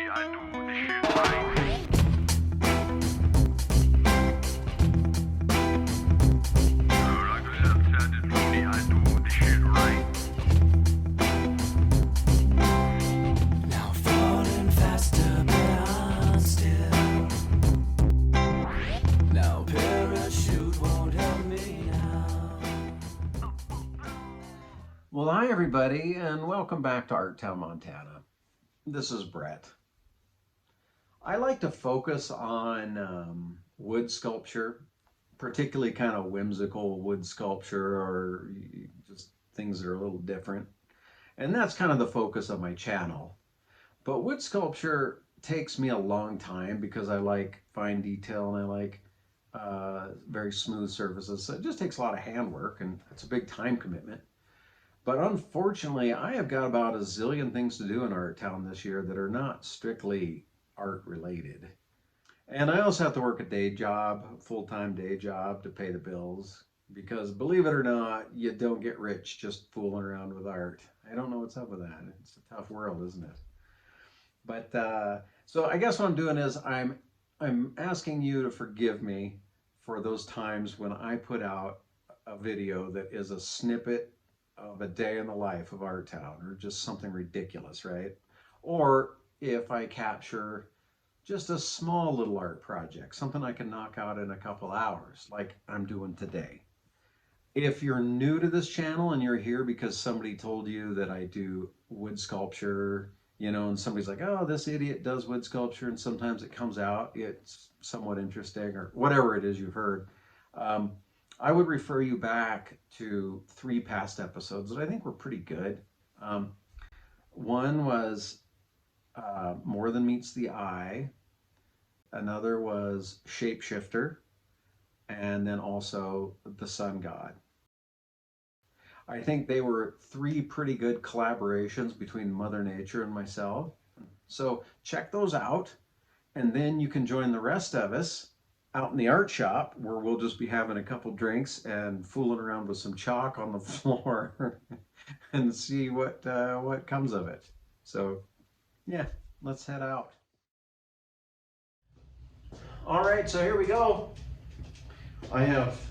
I do the shit right. Like a left-handed Looney, I do the shit right. Now falling faster, but I'm still. Now parachute won't help me now. Well, hi everybody, and welcome back to Arttown, Montana. This is Brett. I like to focus on wood sculpture, particularly kind of whimsical wood sculpture or just things that are a little different. And that's kind of the focus of my channel. But wood sculpture takes me a long time because I like fine detail and I like very smooth surfaces. So it just takes a lot of handwork and it's a big time commitment. But unfortunately, I have got about a zillion things to do in Arttown this year that are not strictly art related. And I also have to work a day job, full-time day job to pay the bills. Because believe it or not, you don't get rich just fooling around with art. I don't know what's up with that. It's a tough world, isn't it? But so I guess what I'm doing is I'm asking you to forgive me for those times when I put out a video that is a snippet of a day in the life of Arttown, or just something ridiculous, right? Or if I capture just a small little art project, something I can knock out in a couple hours, like I'm doing today. If you're new to this channel and you're here because somebody told you that I do wood sculpture, you know, and somebody's like, oh, this idiot does wood sculpture, and sometimes it comes out, it's somewhat interesting, or whatever it is you've heard. I would refer you back to 3 past episodes that I think were pretty good. One was More Than Meets the Eye. Another was Shapeshifter. And then also The Sun God. I think they were 3 pretty good collaborations between Mother Nature and myself. So check those out. And then you can join the rest of us out in the art shop, where we'll just be having a couple drinks and fooling around with some chalk on the floor and see what comes of it. So yeah, let's head out. All right, so here we go. I have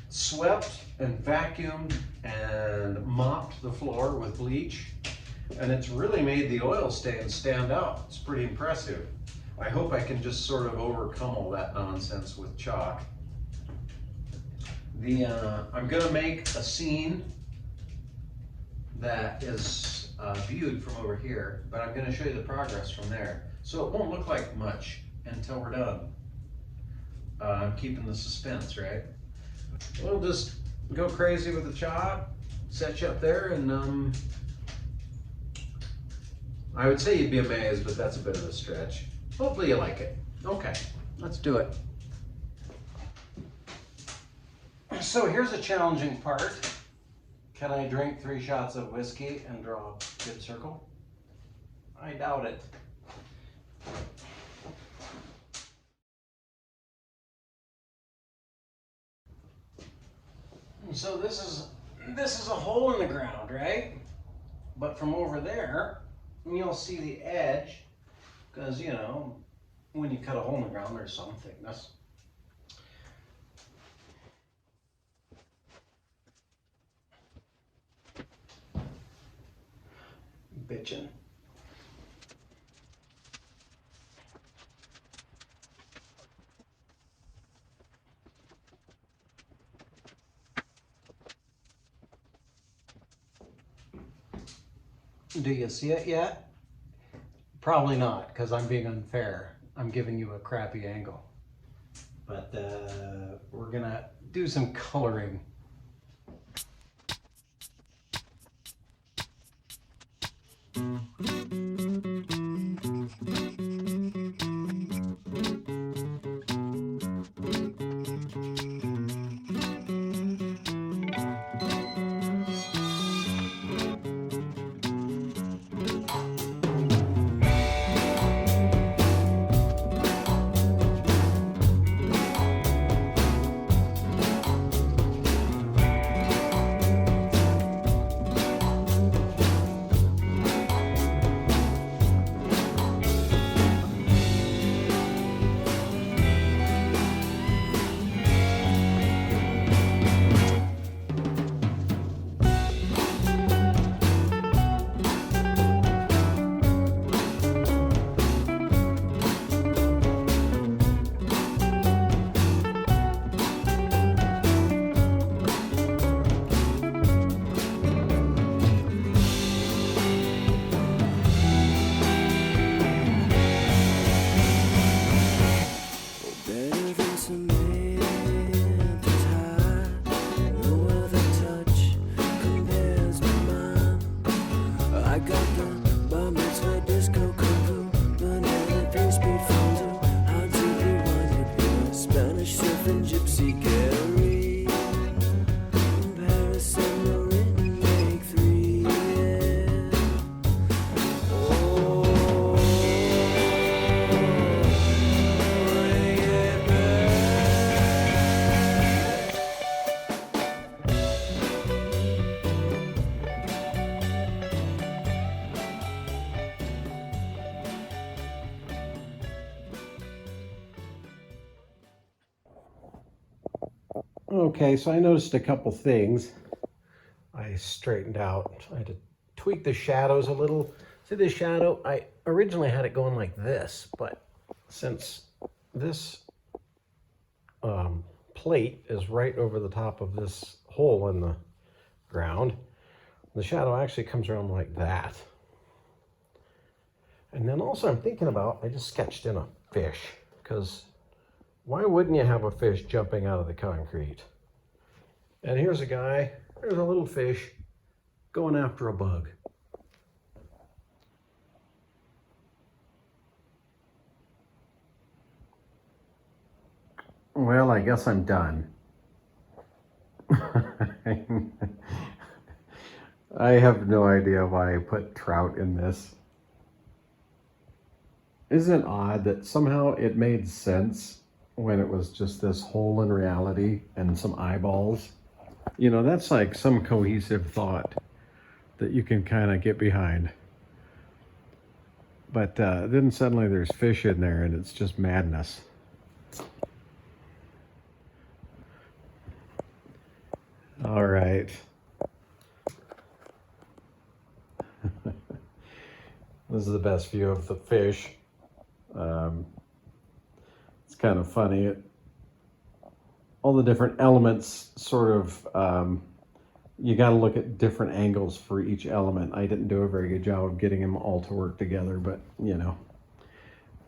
swept and vacuumed and mopped the floor with bleach, and it's really made the oil stains stand out. It's pretty impressive. I hope I can just sort of overcome all that nonsense with chalk. I'm going to make a scene that is viewed from over here, but I'm going to show you the progress from there. So it won't look like much until we're done. I'm keeping the suspense, right? We'll just go crazy with the chalk, set you up there, and I would say you'd be amazed, but that's a bit of a stretch. Hopefully you like it. Okay, let's do it. So here's a challenging part. Can I drink 3 shots of whiskey and draw a good circle? I doubt it. So this is a hole in the ground, right? But from over there, you'll see the edge. Because, you know, when you cut a hole in the ground, there's some thickness. Bitchin'. Do you see it yet? Probably not, because I'm being unfair. I'm giving you a crappy angle. But we're gonna do some coloring. Okay, so I noticed a couple things. I straightened out. I had to tweak the shadows a little. See this shadow? I originally had it going like this, but since this plate is right over the top of this hole in the ground, the shadow actually comes around like that. And then also I'm thinking about, I just sketched in a fish, because why wouldn't you have a fish jumping out of the concrete? And here's a guy, there's a little fish going after a bug. Well, I guess I'm done. I have no idea why I put trout in this. Isn't it odd that somehow it made sense when it was just this hole in reality and some eyeballs? You know, that's like some cohesive thought that you can kind of get behind. But then suddenly there's fish in there and it's just madness. All right. This is the best view of the fish. It's kind of funny. All the different elements sort of, you got to look at different angles for each element. I didn't do a very good job of getting them all to work together, but you know,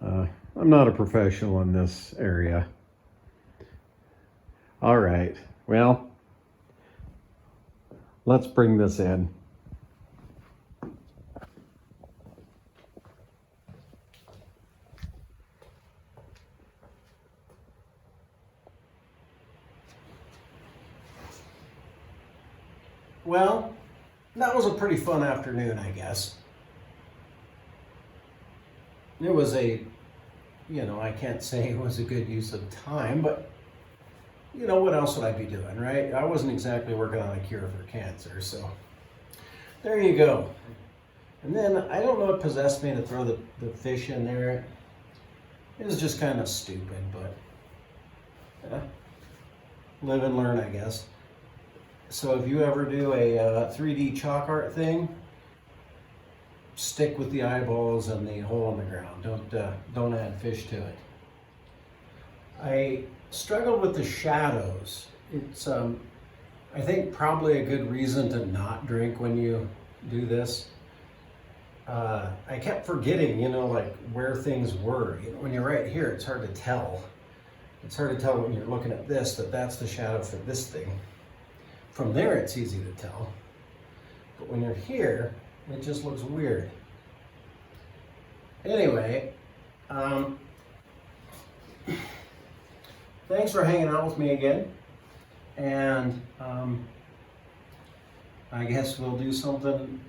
I'm not a professional in this area. All right, well, let's bring this in. Well, that was a pretty fun afternoon, I guess. It was I can't say it was a good use of time, but you know, what else would I be doing, right? I wasn't exactly working on a cure for cancer, so there you go. And then, I don't know what possessed me to throw the fish in there. It was just kind of stupid, but live and learn, I guess. So if you ever do a 3D chalk art thing, stick with the eyeballs and the hole in the ground. Don't add fish to it. I struggled with the shadows. It's I think probably a good reason to not drink when you do this. I kept forgetting, you know, like where things were. You know, when you're right here, it's hard to tell. It's hard to tell when you're looking at this that that's the shadow for this thing. From there, it's easy to tell. But when you're here, it just looks weird. Anyway, thanks for hanging out with me again. And I guess we'll do something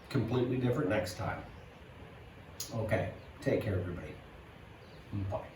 completely different next time. Okay, take care, everybody. Bye.